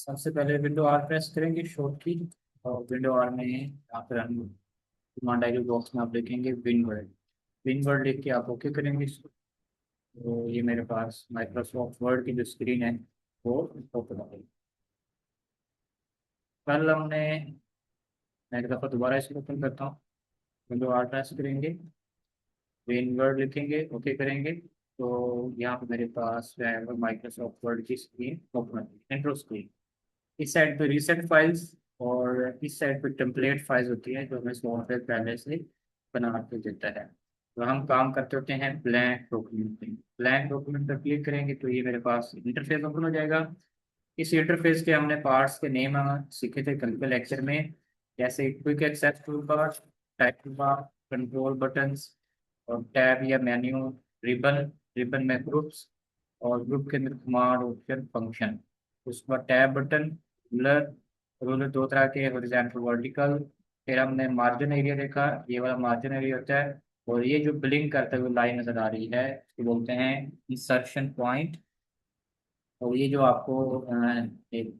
सबसे पहले window are press करेंगे शॉर्ट की। और विंडो आर में यहाँ पर हम कमांड डायलॉग बॉक्स में आप देखेंगे विनवर्ड। विनवर्ड लिख के आप ओके करेंगे इसको। तो ये मेरे पास माइक्रोसॉफ्ट वर्ड की जो स्क्रीन है वो ओपन हो गई। कल हमने, मैं एक दफ़ा दोबारा इसको ओपन करता हूँ। विंडो आर प्रेस करेंगे, विनवर्ड लिखेंगे, ओके करेंगे। तो यहाँ पे मेरे पास जो है वो माइक्रोसॉफ्ट वर्ड की स्क्रीन ओपन हो गई, इंट्रो स्क्रीन। इस साइड पे रीसेट फाइल्स और इस साइड पे टेम्पलेट फाइल्स होती है जो हमें सॉफ्टवेयर पहले से बना के देता है। तो हम काम करते होते हैं ब्लैंक डॉक्यूमेंट पे। ब्लैंक डॉक्यूमेंट पर क्लिक करेंगे तो ये मेरे पास इंटरफेस ओपन हो जाएगा। इस इंटरफेस के हमने पार्ट्स के नेम सीखे थे कल के लेक्चर में। जैसे quick access tool bar, title bar, control buttons और टैब या मेन्यू, रिबन, रिबन में ग्रुप्स और ग्रुप के अंदर कमांड ऑप्शन फंक्शन। उसके बाद टैब बटन, रूलर। रूलर दो तरह के, हॉरिजॉन्टल वर्टिकल। फिर हमने मार्जिन एरिया देखा, ये वाला मार्जिन एरिया होता है। और ये जो ब्लिंक करते हुए लाइन नजर आ रही है इसको बोलते हैं इंसर्शन पॉइंट। और ये जो आपको एक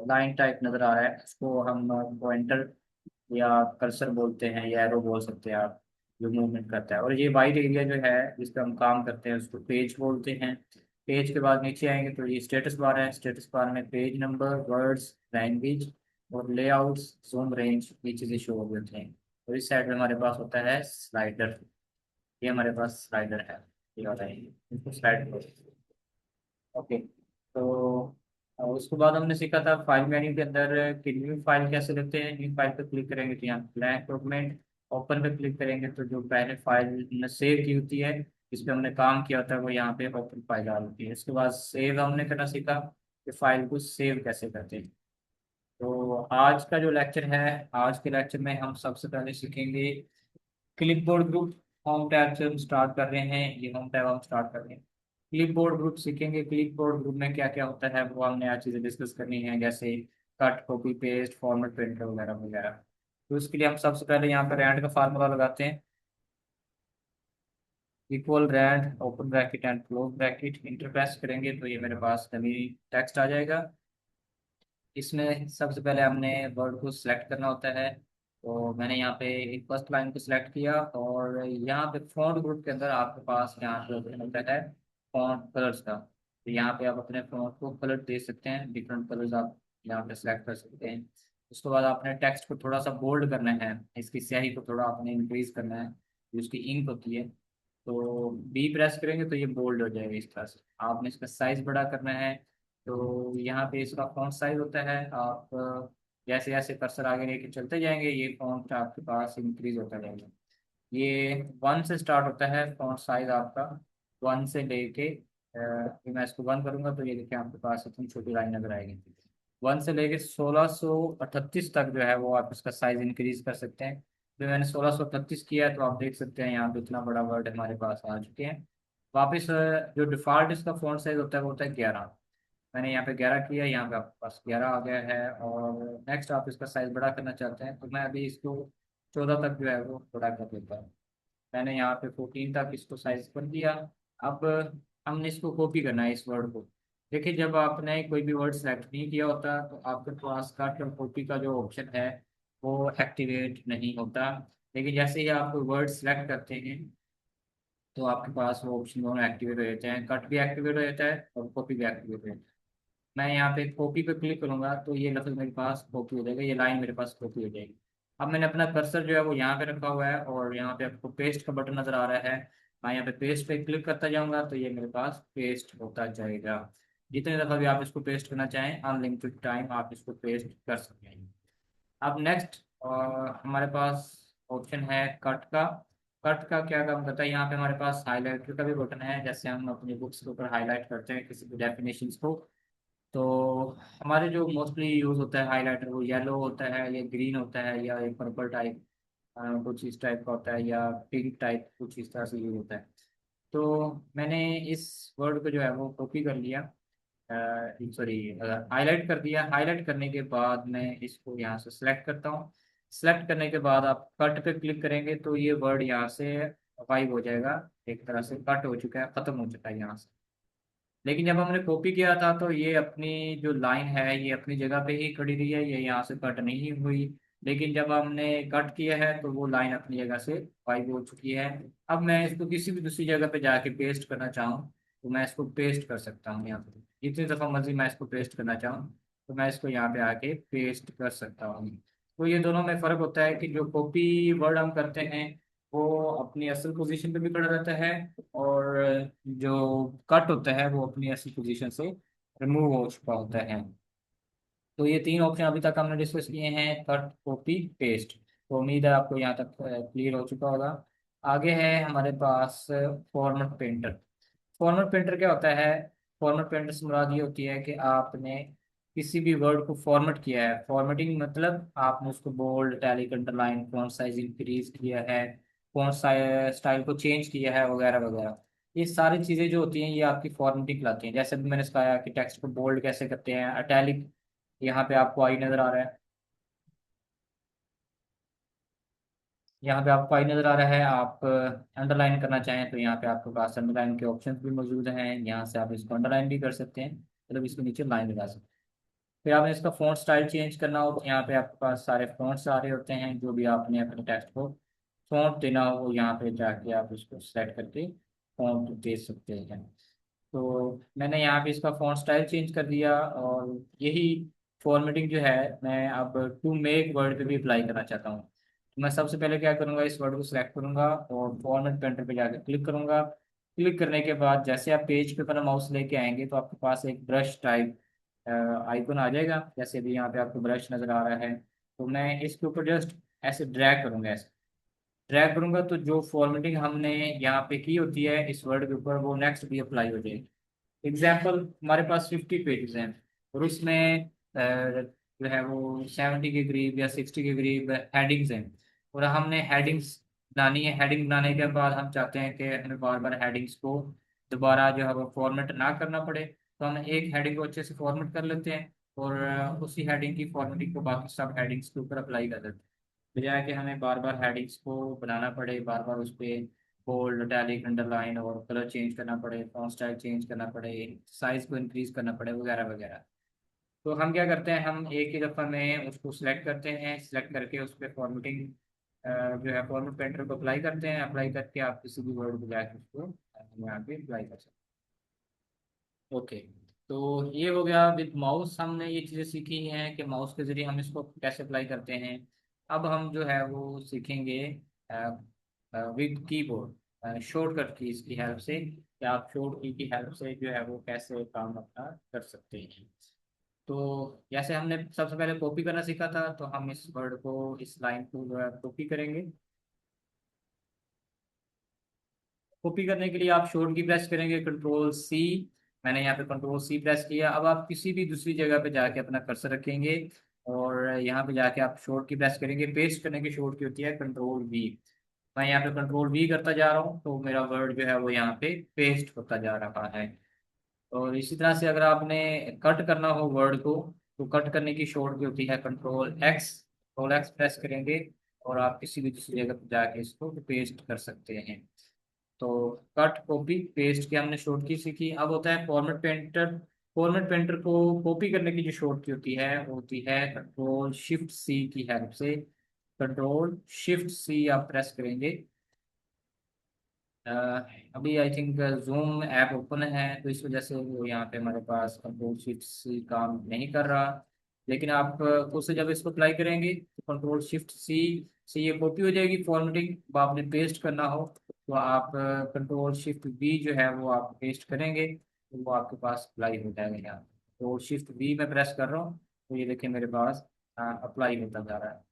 लाइन टाइप नजर आ रहा है इसको हम पॉइंटर या कर्सर बोलते हैं या एरो बोल सकते हैं आप, जो मूवमेंट करता है। और ये वाइड एरिया जो है जिस पर हम काम करते हैं उसको पेज बोलते हैं। पेज के बाद नीचे आएंगे तो ये स्टेटस बार है। स्टेटस बार में पेज नंबर, वर्ड्स, लैंग्वेज और लेआउट्स, जूम रेंज, ये चीज़ें शो हो जाती हैं। और इस साइड में हमारे पास होता है स्लाइडर। ये हमारे पास स्लाइडर है, ये वाला है, इसको स्लाइड बोलते हैं। ओके। तो उसके बाद हमने सीखा था फाइल मेन्यू के अंदर कि न्यू फाइल कैसे लेते हैं। न्यू फाइल पे क्लिक करेंगे तो यहाँ ब्लैंक डॉक्यूमेंट, ओपन पे क्लिक करेंगे तो जो पहले फाइल हमने सेव की होती है, इस पे हमने काम किया होता है, वो यहाँ पे ओपन फाइल आ होती है। इसके बाद सेव हमने करना सीखा कि फाइल को सेव कैसे करते हैं। तो आज का जो लेक्चर है, आज के लेक्चर में हम सबसे पहले सीखेंगे क्लिपबोर्ड ग्रुप। होम टैब से हम स्टार्ट कर रहे हैं, ये होम टैब हम स्टार्ट कर रहे हैं। क्लिपबोर्ड ग्रुप सीखेंगे। क्लिपबोर्ड ग्रुप में क्या क्या होता है वो हमने आज चीज़ें डिस्कस करनी है, जैसे cut, copy, paste, format, printer वगैरह वगैरह। तो उसके लिए हम सबसे पहले यहाँ पर रैंड का फार्मूला लगाते हैं। Equal rand, open bracket and close bracket, enter press करेंगे तो ये मेरे पास डमी टेक्स्ट आ जाएगा। इसमें सबसे पहले हमने वर्ड को सिलेक्ट करना होता है। तो मैंने यहाँ पे एक फर्स्ट लाइन को सिलेक्ट किया और यहाँ पे फॉन्ट ग्रुप के अंदर आपके पास यहाँ पे ऑप्शन होता है फॉन्ट कलर्स का। तो यहाँ पे आप अपने फॉन्ट को कलर दे सकते हैं, डिफरेंट कलर्स आप यहाँ पे सिलेक्ट कर सकते हैं। उसके बाद आपने टेक्स्ट को थोड़ा सा बोल्ड करना है, इसकी स्याही को थोड़ा आपने इंक्रीज करना है, जो उसकी इंक होती है। तो बी प्रेस करेंगे तो ये बोल्ड हो जाएगा इस तरह से। आपने इसका साइज बड़ा करना है तो यहाँ पे इसका फॉन्ट साइज होता है। आप जैसे जैसे कर्सर आगे लेके चलते जाएंगे ये फॉन्ट आपके पास इंक्रीज होता जाएगा। ये वन से स्टार्ट होता है फॉन्ट साइज आपका, वन से लेके मैं इसको वन करूंगा तो ये देखिए आपके पास इतनी छोटी लाइन नजर आएगी। वन से लेके 1638 तक जो है वो आप इसका साइज इंक्रीज कर सकते हैं। तो मैंने 1638 किया है तो आप देख सकते हैं यहाँ पे इतना बड़ा वर्ड हमारे पास आ चुके हैं। वापस जो डिफॉल्ट इसका फॉन्ट साइज होता है वो होता है 11। मैंने यहाँ पे 11 किया, यहाँ पे आपके पास 11 आ गया है। और नेक्स्ट आप इसका साइज बड़ा करना चाहते हैं तो मैं अभी इसको 14 तक जो है वो बड़ा कर देता हूँ। मैंने यहाँ पे 14 तक इसको साइज कर दिया। अब हमने इसको कॉपी करना है इस वर्ड को। देखिए जब आपने कोई भी वर्ड सेलेक्ट नहीं किया होता तो आपके पास कट और कॉपी का जो ऑप्शन है वो एक्टिवेट नहीं होता। लेकिन जैसे ही आप कोई वर्ड सेलेक्ट करते हैं तो आपके पास वो ऑप्शन दोनों एक्टिवेट हो जाते हैं, कट भी एक्टिवेट हो जाता है और कॉपी भी एक्टिवेट हो जाता है। मैं यहाँ पे कॉपी पे क्लिक करूंगा तो ये लफ्ज मेरे पास कॉपी हो जाएगा, ये लाइन मेरे पास कॉपी हो जाएगी। अब मैंने अपना कर्सर जो है वो यहाँ पे रखा हुआ है और यहाँ पे आपको पेस्ट का बटन नजर आ रहा है। मैं यहाँ पे पेस्ट पे क्लिक करता जाऊंगा तो ये मेरे पास पेस्ट होता जाएगा। जितने दफा भी आप इसको पेस्ट करना चाहें अनलिमिटेड टाइम आप इसको पेस्ट कर सकते हैं। अब नेक्स्ट हमारे पास ऑप्शन है कट का। कट का क्या काम करता है, यहाँ पे हमारे पास हाईलाइटर का भी बटन है। जैसे हम अपनी बुक्स के ऊपर हाईलाइट करते हैं किसी भी डेफिनेशंस को, तो हमारे जो मोस्टली यूज होता है हाइलाइटर वो येलो होता है या ग्रीन होता है या एक पर्पल टाइप कुछ इस टाइप का होता है या पिंक टाइप कुछ इस तरह से यूज होता है। तो मैंने इस वर्ड को जो है वो कॉपी कर लिया, सॉरी हाईलाइट कर दिया। हाईलाइट करने के बाद मैं इसको यहाँ से सिलेक्ट करता हूँ। सिलेक्ट करने के बाद आप कट पे क्लिक करेंगे तो ये वर्ड यहाँ से गायब हो जाएगा, एक तरह से कट हो चुका है, खत्म हो चुका है यहाँ से। लेकिन जब हमने कॉपी किया था तो ये अपनी जो लाइन है ये अपनी जगह पे ही खड़ी रही है, ये यहाँ से कट नहीं हुई। लेकिन जब हमने कट किया है तो वो लाइन अपनी जगह से गायब हो चुकी है। अब मैं इसको किसी भी दूसरी जगह पे जाके पेस्ट करना चाहूँ तो मैं इसको पेस्ट कर सकता हूँ यहाँ पे, जितनी दफ़ा मर्जी मैं इसको पेस्ट करना चाहूँ तो मैं इसको यहाँ पे आके पेस्ट कर सकता हूँ। तो ये दोनों में फ़र्क होता है कि जो कॉपी वर्ड हम करते हैं वो अपनी असल पोजीशन पे भी खड़ा रहता है, और जो कट होता है वो अपनी असल पोजीशन से रिमूव हो चुका होता है। तो ये तीन ऑप्शन अभी तक हमने डिस्कस किए हैं, कट कॉपी पेस्ट। तो उम्मीद है आपको यहाँ तक क्लियर हो चुका होगा। आगे है हमारे पास फॉर्मेट पेंटर। फॉर्मेट पेंटर क्या होता है? फॉर्मेट पेंटर से मुराद ये होती है कि आपने किसी भी वर्ड को फॉर्मेट किया है। फॉर्मेटिंग मतलब आपने उसको bold, italic, underline, font size increase किया है, फॉन्ट स्टाइल को चेंज किया है, वगैरह वगैरह। ये सारी चीज़ें जो होती हैं ये आपकी फॉर्मेटिंग कहलाती हैं। जैसे अभी मैंने बताया कि टेक्स्ट को बोल्ड कैसे करते हैं, इटैलिक यहाँ पे आपको आई नज़र आ रहा है, यहाँ पे आपको आई नज़र आ रहा है। आप अंडरलाइन करना चाहें तो यहाँ पे आपके पास अंडरलाइन के ऑप्शन भी मौजूद हैं, यहाँ से आप इसको अंडरलाइन भी कर सकते हैं, मतलब इसके नीचे लाइन लगा सकते हैं। फिर आपने इसका फ़ॉन्ट स्टाइल चेंज करना हो तो यहाँ पे आपके पास सारे फ़ॉन्ट्स आ रहे होते हैं, जो भी आपने अपने टेक्स्ट को फ़ॉन्ट देना हो वो यहाँ पे जाके आप उसको सेलेक्ट करके फ़ॉन्ट दे सकते हैं। तो मैंने यहाँ पे इसका फ़ॉन्ट स्टाइल चेंज कर दिया, और यही फॉर्मेटिंग जो है मैं अब टू मेक वर्ड पे भी अप्लाई करना चाहता हूँ। तो मैं सबसे पहले क्या करूँगा, इस वर्ड को सिलेक्ट करूँगा और फॉर्मेट पेंटर पे जाकर क्लिक करूँगा। क्लिक करने के बाद जैसे आप पेज पे अपना माउस लेके आएंगे तो आपके पास एक ब्रश टाइप आइकन आ जाएगा, जैसे भी यहाँ पे आपको ब्रश नज़र आ रहा है। तो मैं इसके ऊपर जस्ट ऐसे ड्रैग करूँगा, ऐसे ड्रैग करूंगा तो जो फॉर्मेटिंग हमने यहाँ पे की होती है इस वर्ड के ऊपर वो नेक्स्ट भी अप्लाई हो जाएगी। एग्जाम्पल, हमारे पास 50 पेजेस हैं और उसमें जो है वो 70 के करीब या 60 के करीब हेडिंग्स हैं, और हमने हेडिंग्स बनानी है। हेडिंग बनाने के बाद हम चाहते हैं कि हमें बार बार हेडिंग्स को दोबारा जो है वो फॉर्मेट ना करना पड़े, तो हम एक हेडिंग को अच्छे से फॉर्मेट कर लेते हैं और उसी हेडिंग की फॉर्मेटिंग को बाकी सब हेडिंग्स के ऊपर अप्लाई कर देते हैं, बजाय कि हमें बार बार हेडिंग्स को बनाना पड़े, बार बार उस पर बोल्ड, इटैलिक, अंडरलाइन और कलर चेंज करना पड़े, फॉन्ट स्टाइल चेंज करना पड़े, साइज को इंक्रीज करना पड़े, वगैरह वगैरह। तो हम क्या करते हैं, हम एक ही दफ़ा में उसको सिलेक्ट करते हैं, सिलेक्ट करके उस पर फॉर्मेटिंग जो है फॉर्मेट पेंटर को अप्लाई करते हैं। अप्लाई करके आप किसी भी वर्ड को जाकर उसको यहाँ पे अप्लाई कर सकते हैं। ओके, तो ये हो गया विद माउस, हमने ये चीज़ें सीखी हैं कि माउस के जरिए हम इसको कैसे अप्लाई करते हैं। अब हम जो है वो सीखेंगे विद कीबोर्ड, शॉर्टकट कीज की हेल्प से, या आप शॉर्ट की हेल्प से जो है वो कैसे काम अपना कर सकते हैं। तो जैसे हमने सबसे पहले कॉपी करना सीखा था, तो हम इस वर्ड को, इस लाइन को जो है कॉपी करेंगे। कॉपी करने के लिए आप शॉर्ट की प्रेस करेंगे, कंट्रोल सी। मैंने यहाँ पे कंट्रोल सी प्रेस किया। अब आप किसी भी दूसरी जगह पे जाके अपना कर्सर रखेंगे और यहाँ पे जाके आप शॉर्ट की प्रेस करेंगे। पेस्ट करने की शॉर्ट की होती है कंट्रोल वी। मैं यहाँ पे कंट्रोल वी करता जा रहा हूँ तो मेरा वर्ड जो है वो यहाँ पे पेस्ट होता जा रहा है। और इसी तरह से अगर आपने कट करना हो वर्ड को, तो कट करने की शॉर्ट की होती है कंट्रोल एक्स प्रेस करेंगे और आप किसी भी दूसरी जगह पर जाके इसको पेस्ट कर सकते हैं। तो कट कॉपी पेस्ट की हमने शॉर्ट की सीखी। अब होता है फॉर्मेट पेंटर। फॉर्मेट पेंटर को कॉपी करने की जो शॉर्ट की होती है वो होती है कंट्रोल शिफ्ट सी की हेल्प से। कंट्रोल शिफ्ट सी आप प्रेस करेंगे। अ, अभी I think zoom app open है तो इस वजह से वो यहाँ पे हमारे पास कंट्रोल शिफ्ट सी काम नहीं कर रहा। लेकिन आप उसे जब इसको अप्लाई करेंगे तो कंट्रोल शिफ्ट सी से ये कॉपी हो जाएगी फॉर्मेटिंग। अब आपने पेस्ट करना हो तो आप कंट्रोल शिफ्ट बी जो है वो आप पेस्ट करेंगे तो वो आपके पास अप्लाई हो जाएगा यहाँ। तो शिफ्ट बी में प्रेस कर रहा हूँ तो ये देखिए मेरे पास अप्लाई होता जा रहा है।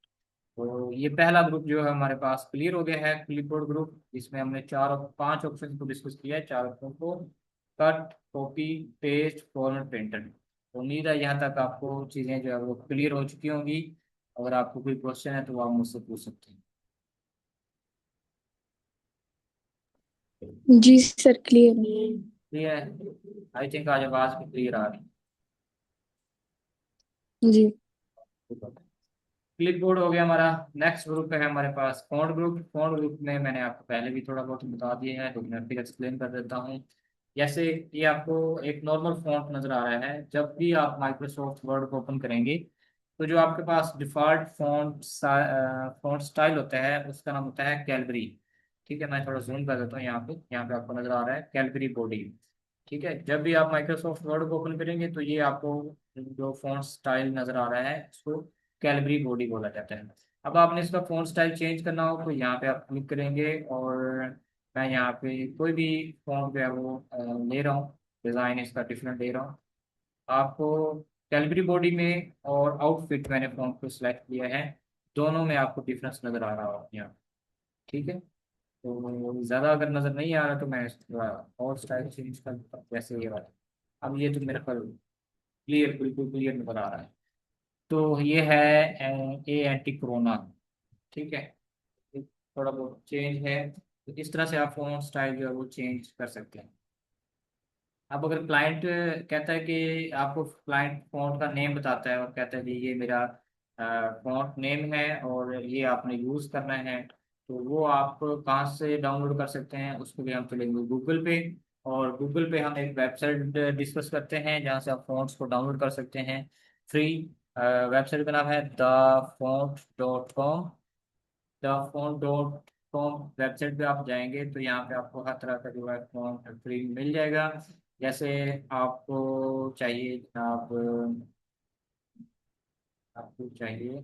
तो ये पहला ग्रुप जो है हमारे पास क्लियर हो गया है, क्लिपबोर्ड ग्रुप। इसमें हमने चार और पांच ऑप्शन को डिस्कस किया है, चार ऑप्शन को, cut, copy, paste, format, printer. तो उम्मीद है यहाँ तक आपको चीज़ें जो है वो क्लियर हो चुकी होंगी। अगर आपको कोई क्वेश्चन है तो आप मुझसे पूछ सकते जी सर, क्लियर है। हैं। क्लियर, आई थिंक आज आवाज़ भी क्लियर आ रही जी। है। क्लिपबोर्ड हो गया हमारा। नेक्स्ट ग्रुप है हमारे पास फॉन्ट ग्रुप। फॉन्ट ग्रुप में मैंने आपको पहले भी थोड़ा बहुत बता दिया है, तो मैं फिर एक्सप्लेन कर देता हूँ। जैसे ये आपको एक नॉर्मल फॉन्ट नजर आ रहा है, जब भी आप माइक्रोसॉफ्ट वर्ड को ओपन करेंगे तो जो आपके पास डिफॉल्ट फॉन्ट स्टाइल होता है उसका नाम होता है कैलबरी। ठीक है, मैं थोड़ा जूम कर देता हूँ। यहाँ पे आपको नजर आ रहा है कैलबरी बॉडी। ठीक है, जब भी आप माइक्रोसॉफ्ट वर्ड को ओपन करेंगे तो ये आपको जो फॉन्ट स्टाइल नजर आ रहा है उसको कैलबरी बॉडी बोला जाता है। अब आपने इसका फॉन्ट स्टाइल चेंज करना हो तो यहाँ पे आप क्लिक करेंगे, और मैं यहाँ पे कोई भी फॉन्ट जो है वो ले रहा हूँ, डिज़ाइन इसका डिफरेंट ले रहा हूँ। आपको कैलबरी बॉडी में और आउटफिट मैंने फॉन्ट को सिलेक्ट किया है, दोनों में आपको डिफरेंस नज़र आ रहा हो यहाँ। ठीक है, तो ज़्यादा अगर नज़र नहीं आ रहा तो मैं थोड़ा और स्टाइल चेंज कर देता हूँ, जैसे ये वाला। अब ये तो मेरे पर क्लियर, बिल्कुल क्लियर नज़र आ रहा है। तो ये है ए एंटी कोरोना। ठीक है, ये थोड़ा बहुत चेंज है, तो इस तरह से आप फॉन्ट स्टाइल जो है वो चेंज कर सकते हैं। अब अगर क्लाइंट कहता है कि आपको क्लाइंट फॉन्ट का नेम बताता है और कहता है कि ये मेरा फॉन्ट नेम है और ये आपने यूज़ करना है, तो वो आप कहाँ से डाउनलोड कर सकते हैं, उसके लिए हम चलेंगे गूगल पे। और गूगल पे हम एक वेबसाइट डिस्कस करते हैं जहाँ से आप फॉन्ट्स को डाउनलोड कर सकते हैं फ्री। वेबसाइट का नाम है द font.com वेबसाइट पे आप जाएंगे तो यहाँ पे आपको हर तरह का जो है फॉन्ट फ्री मिल जाएगा। जैसे आपको चाहिए जनाब, आपको चाहिए,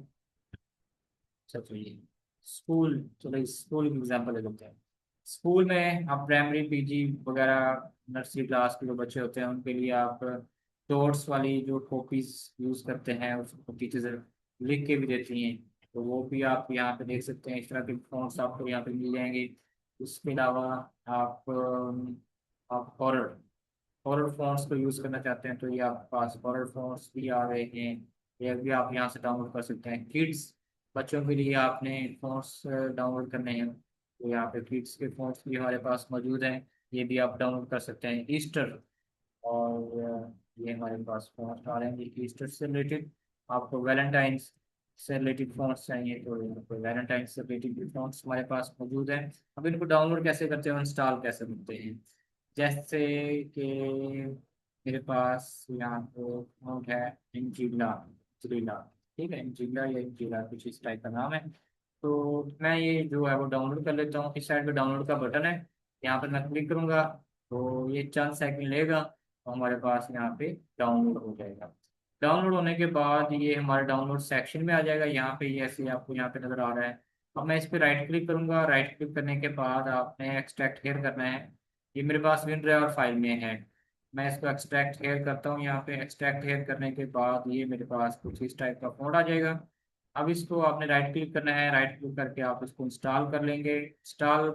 सब चाहिए स्कूल, चलो स्कूल की एग्जाम्पल ले लेते हैं। स्कूल में आप प्राइमरी पीजी वगैरह नर्सरी क्लास के जो बच्चे होते हैं उनके लिए आप डॉट्स वाली जो कॉपीज यूज़ करते हैं उसको टीचर्स लिख के भी देती हैं, तो वो भी आप यहाँ पे देख सकते हैं। इस तरह के फॉन्ट्स आपको यहाँ पे मिल जाएंगे। उसके अलावा आप आप हॉरर फॉन्ट्स को यूज़ करना चाहते हैं तो ये आपके पास हॉरर फॉन्ट्स भी आ रहे हैं, ये भी आप यहाँ से डाउनलोड कर सकते हैं। किड्स बच्चों के लिए आपने फॉन्ट्स डाउनलोड करने हैं तो यहाँ पे किड्स के फॉन्ट्स भी हमारे पास मौजूद हैं, ये भी आप डाउनलोड कर सकते हैं। ईस्टर और ये हमारे पास फॉन्ट्स आ रहे हैं ईस्टर से रिलेटेड। आपको वैलेंटाइंस से रिलेटेड फॉन्ट्स चाहिए तो वैलेंटाइंस से रिलेटेड फॉन्ट्स हमारे पास मौजूद हैं। अब इनको डाउनलोड कैसे करते हैं, इंस्टॉल कैसे करते हैं, जैसे कि मेरे पास यहाँ पे नोट है इंजीला, इंजीला। ठीक है, इंजीला या इंजीला कुछ इस टाइप का नाम है। तो मैं ये जो है वो डाउनलोड कर लेता हूँ। इस साइड पे डाउनलोड का बटन है, यहाँ पर मैं क्लिक करूंगा तो ये चंद सेकंड लेगा तो हमारे पास यहाँ पे डाउनलोड हो जाएगा। डाउनलोड होने के बाद ये हमारे डाउनलोड सेक्शन में आ जाएगा, यहाँ पे ये ऐसे आपको यहाँ पे नजर आ रहा है। अब मैं इस पे राइट क्लिक करूंगा, राइट क्लिक करने के बाद आपने एक्सट्रैक्ट हेयर करना है। ये मेरे पास विन रहा और फाइल में है, मैं इसको एक्सट्रैक्ट हेयर करता हूँ। यहाँ पे एक्सट्रैक्ट हेयर करने के बाद ये मेरे पास कुछ इस टाइप का कोड आ जाएगा। अब इसको आपने राइट क्लिक करना है, राइट क्लिक करके आप इसको इंस्टॉल कर लेंगे। इंस्टॉल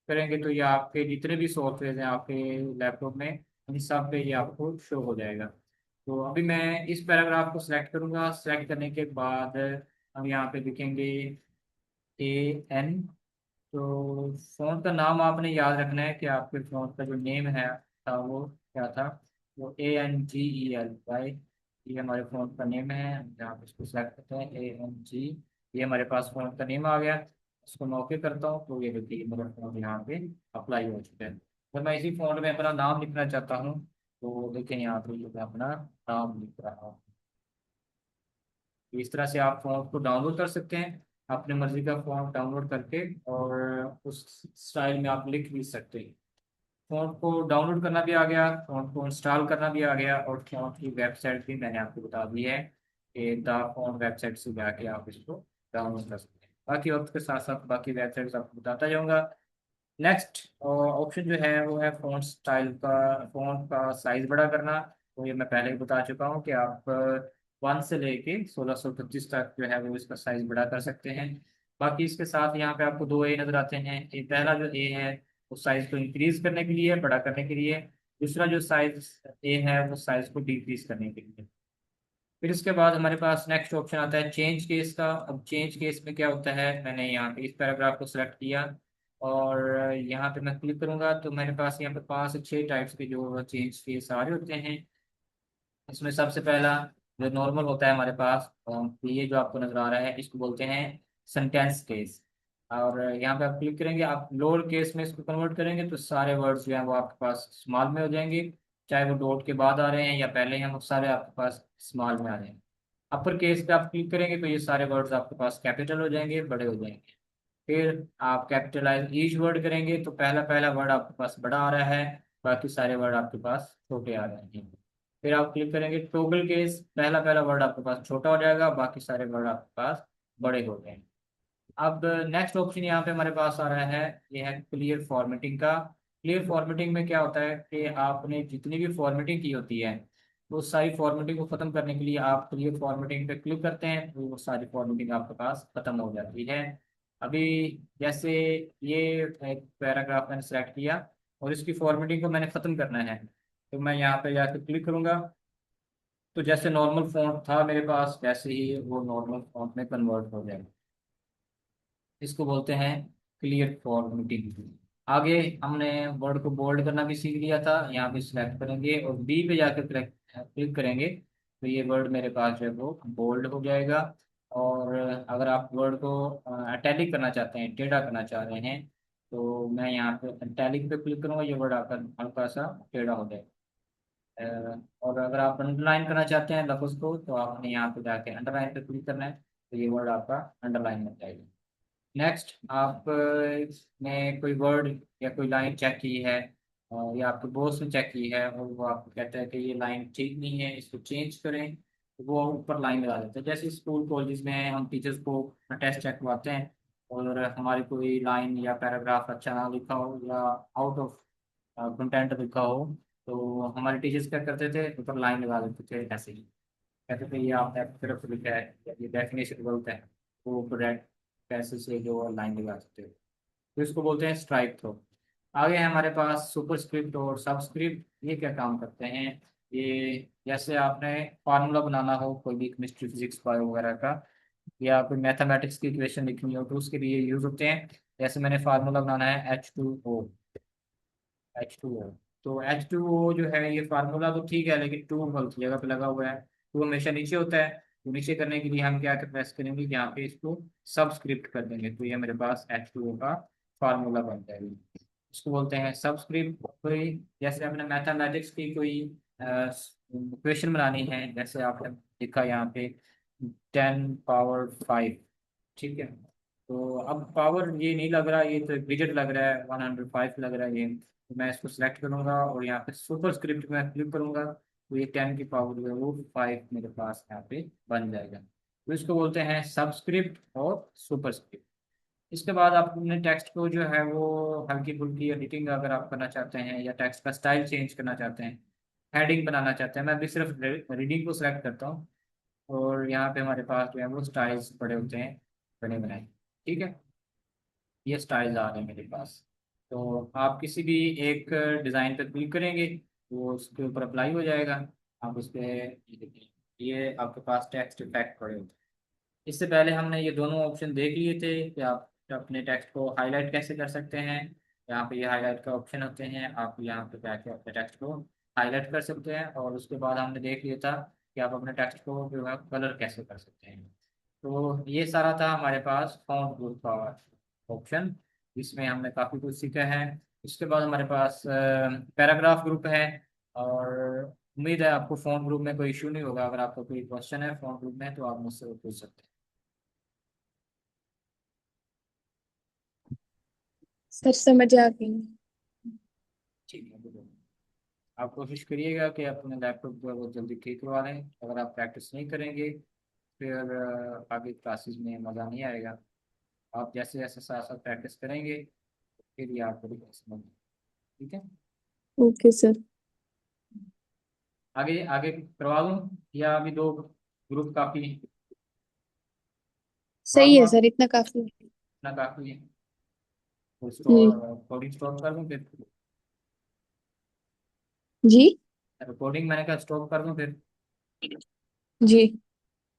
करेंगे तो ये आपके जितने भी सॉफ्टवेयर हैं आपके लैपटॉप में इन सब पे ये आपको शो हो जाएगा। तो अभी मैं इस पैराग्राफ को सिलेक्ट करूंगा, सिलेक्ट करने के बाद हम यहाँ पे लिखेंगे AN। तो फ़ोन का नाम आपने याद रखना है कि आपके फ़ोन का जो नेम है था वो क्या था, वो ANGEL ये हमारे फ़ोन का नेम है। हम यहाँ पे इसको सेलेक्ट करते हैं ANG, ये हमारे पास फ़ोन का नेम आ गया। इसको मैं ओके करता हूँ तो ये देखिए मेरा फ़ोन यहाँ पे अप्लाई हो चुका है। तो मैं इसी फ़ोन में अपना नाम लिखना चाहता हूँ तो देखिए यहाँ पे मैं अपना नाम लिख रहा हूँ। इस तरह से आप फॉन्ट को डाउनलोड कर सकते हैं, अपने मर्जी का फॉन्ट डाउनलोड करके, और उस स्टाइल में आप लिख भी सकते हैं। फॉन्ट को डाउनलोड करना भी आ गया, फॉन्ट को इंस्टॉल करना भी आ गया, और फॉन्ट की वेबसाइट भी मैंने आपको बता दी है कि द फॉन्ट वेबसाइट से जाके आप इसको डाउनलोड कर सकते हैं। बाकी वक्त के साथ साथ बाकी वेबसाइट्स आपको बताता जाऊँगा। नेक्स्ट ऑप्शन जो है वो है फॉन्ट स्टाइल का, फॉन्ट का साइज बड़ा करना। तो ये मैं पहले ही बता चुका हूँ कि आप 1 से लेके 1632 तक जो है वो इसका साइज बड़ा कर सकते हैं। बाकी इसके साथ यहाँ पे आपको दो ए नजर आते हैं। एक पहला जो ए है वो साइज को इंक्रीज करने के लिए, बड़ा करने के लिए। दूसरा जो साइज ए है वो साइज को डिक्रीज करने के लिए। फिर इसके बाद हमारे पास नेक्स्ट ऑप्शन आता है चेंज केस का। अब चेंज केस में क्या होता है, मैंने यहाँ पे इस पैराग्राफ को सिलेक्ट किया और यहाँ पे मैं क्लिक करूंगा तो मेरे पास यहाँ पे 5 से 6 टाइप्स के जो चेंज केस आ रहे होते हैं। इसमें सबसे पहला जो नॉर्मल होता है हमारे पास, ये जो आपको नजर आ रहा है इसको बोलते हैं सेंटेंस केस। और यहाँ पे आप क्लिक करेंगे, आप लोअर केस में इसको कन्वर्ट करेंगे तो सारे वर्ड्स जो हैं वो आपके पास स्मॉल में हो जाएंगे। चाहे वो डॉट के बाद आ रहे हैं या पहले हैं, वो सारे आपके पास स्मॉल में आ रहे हैं। अपर केस पे आप क्लिक करेंगे तो ये सारे वर्ड्स आपके पास कैपिटल हो जाएंगे, बड़े हो जाएंगे। फिर आप कैपिटलाइज ईच वर्ड करेंगे तो पहला पहला वर्ड आपके पास बड़ा आ रहा है, बाकी सारे वर्ड आपके पास छोटे आ रहे हैं। फिर आप क्लिक करेंगे टोगल केस, पहला पहला वर्ड आपके पास छोटा हो जाएगा, बाकी सारे वर्ड आपके पास बड़े हो गए। अब नेक्स्ट ऑप्शन यहाँ पे हमारे पास आ रहा है, ये है क्लियर फॉर्मेटिंग का। क्लियर फॉर्मेटिंग में क्या होता है कि आपने जितनी भी फॉर्मेटिंग की होती है, वो सारी फॉर्मेटिंग को खत्म करने के लिए आप क्लियर फॉर्मेटिंग पे क्लिक करते हैं तो वो सारी फॉर्मेटिंग आपके पास खत्म हो जाती है। अभी जैसे ये एक पैराग्राफ मैंने सेलेक्ट किया और इसकी फॉर्मेटिंग को मैंने खत्म करना है, तो मैं यहाँ पे जाकर क्लिक करूंगा। तो जैसे नॉर्मल फॉन्ट था मेरे पास वैसे ही वो नॉर्मल फॉन्ट में कन्वर्ट हो जाएगा। इसको बोलते हैं क्लियर फॉर्मेटिंग। आगे हमने वर्ड को बोल्ड करना भी सीख लिया था, यहाँ पे सिलेक्ट करेंगे और बी पे जाकर क्लिक करेंगे तो ये वर्ड मेरे पास जो है वो बोल्ड हो जाएगा। और अगर आप वर्ड को अटैलिक करना चाहते हैं, टेढ़ा करना चाह रहे हैं, तो मैं यहाँ पे अटैलिक पे क्लिक करूंगा, ये वर्ड आकर हल्का सा टेढ़ा हो जाएगा। और अगर आप अंडरलाइन करना चाहते हैं लफ्ज़ को तो आपने यहाँ पे जाके अंडरलाइन पे क्लिक करना है, तो ये वर्ड आपका अंडरलाइन हो जाएगा। नेक्स्ट आप ने कोई वर्ड या कोई लाइन चेक की है, या आपके बॉस ने चेक की है और वो आपको कहता है कि ये लाइन ठीक नहीं है, इसको चेंज करें, तो वो ऊपर लाइन लगा देता है। जैसे स्कूल कॉलेज में हम टीचर्स को टेस्ट चेक करवाते हैं और हमारी कोई लाइन या पैराग्राफ अच्छा ना लिखा हो या आउट ऑफ कंटेंट लिखा हो, तो हमारे टीचर्स क्या करते थे, ऊपर लाइन लगा देते थे ऐसे ही, कहते थे ये आपने अपनी तरफ से लिखा है या ये डेफिनेशन गलत है, वो करेक्ट पैसे से जो लाइन लगा सकते हो। तो इसको बोलते हैं स्ट्राइक थ्रो। आगे है हमारे पास सुपरस्क्रिप्ट और सबस्क्रिप्ट। ये क्या काम करते हैं, ये जैसे आपने फार्मूला बनाना हो कोई भी केमिस्ट्री फिजिक्स बायो वगैरह का, या कोई मैथमेटिक्स की इक्वेशन लिखनी हो तो उसके लिए यूज होते हैं। जैसे मैंने फार्मूला बनाना है H2O, H2O। तो H2O जो है ये फार्मूला तो ठीक है लेकिन टू गलत जगह पे लगा हुआ है, टू हमेशा नीचे होता है। तो नीचे करने के लिए हम क्या प्रेस करेंगे, यहाँ पे इसको सबस्क्रिप्ट कर देंगे तो ये मेरे पास H2O का फार्मूला बन जाएगा। इसको बोलते हैं सबस्क्रिप्ट। कोई जैसे आपने मैथमेटिक्स की कोई इक्वेशन बनानी है, जैसे आपने लिखा यहाँ पे 10 पावर 5, ठीक है। तो अब पावर ये नहीं लग रहा, ये तो डिजिट लग रहा है, 105 लग रहा है ये, तो मैं इसको सिलेक्ट करूंगा और यहाँ पे सुपर स्क्रिप्ट में क्लिक करूंगा तो ये 10 की पावर जो है वो 5 मेरे पास यहाँ पे बन जाएगा। तो इसको बोलते हैं सबस्क्रिप्ट और सुपर स्क्रिप्ट। इसके बाद आप अपने टेक्स्ट को जो है वो हल्की फुल्की एडिटिंग अगर आप करना चाहते हैं या टेक्स्ट का स्टाइल चेंज करना चाहते हैं, हेडिंग बनाना चाहते हैं, मैं अभी सिर्फ रीडिंग को सिलेक्ट करता हूँ और यहाँ पे हमारे पास जो है वो स्टाइल्स बड़े होते हैं, बने बनाए, ठीक है। ये स्टाइल्स आ रहे हैं मेरे पास। तो आप किसी भी एक डिज़ाइन पे क्लिक करेंगे वो उसके ऊपर अप्लाई हो जाएगा। आप उस पर ये देखिए, ये आपके पास टेक्स्ट इफेक्ट पड़े होते हैं। इससे पहले हमने ये दोनों ऑप्शन देख लिए थे कि आप अपने टेक्स्ट को हाईलाइट कैसे कर सकते हैं। यहाँ पे ये हाईलाइट का ऑप्शन होते हैं, आप यहाँ पे जाके अपने टेक्स्ट को हाईलाइट कर सकते हैं। और उसके बाद हमने देख लिया था कि आप अपने टेक्स्ट को जो है कलर कैसे कर सकते हैं। तो ये सारा था हमारे पास फॉन्ट ग्रुप का ऑप्शन, इसमें हमने काफ़ी कुछ सीखा है। इसके बाद हमारे पास पैराग्राफ ग्रुप है। और उम्मीद है आपको फॉन्ट ग्रुप में कोई इशू नहीं होगा। अगर आपका कोई क्वेश्चन है फॉन्ट ग्रुप में तो आप मुझसे वो पूछ सकते हैं। सर समझ आ गई। ठीक है, बिल्कुल। आप कोशिश करिएगा कि अपने लैपटॉप जो है वो जल्दी ठीक करवा लें। अगर आप प्रैक्टिस नहीं करेंगे फिर आगे क्लासेस में मज़ा नहीं आएगा। आप जैसे जैसे साथ साथ प्रैक्टिस करेंगे फिर ये आपको भी समझ, ठीक है। Okay sir. आगे आगे करवा दूँ या अभी दो ग्रुप काफ़ी, करवा सही दूँ है आप, सर, इतना काफी है। इतना काफ़ी है। तो हम्म। रिकॉर्डिंग स्टॉप कर दूँ फिर, जी। रिकॉर्डिंग मैंने कहा स्टॉप कर दूँ फिर। जी।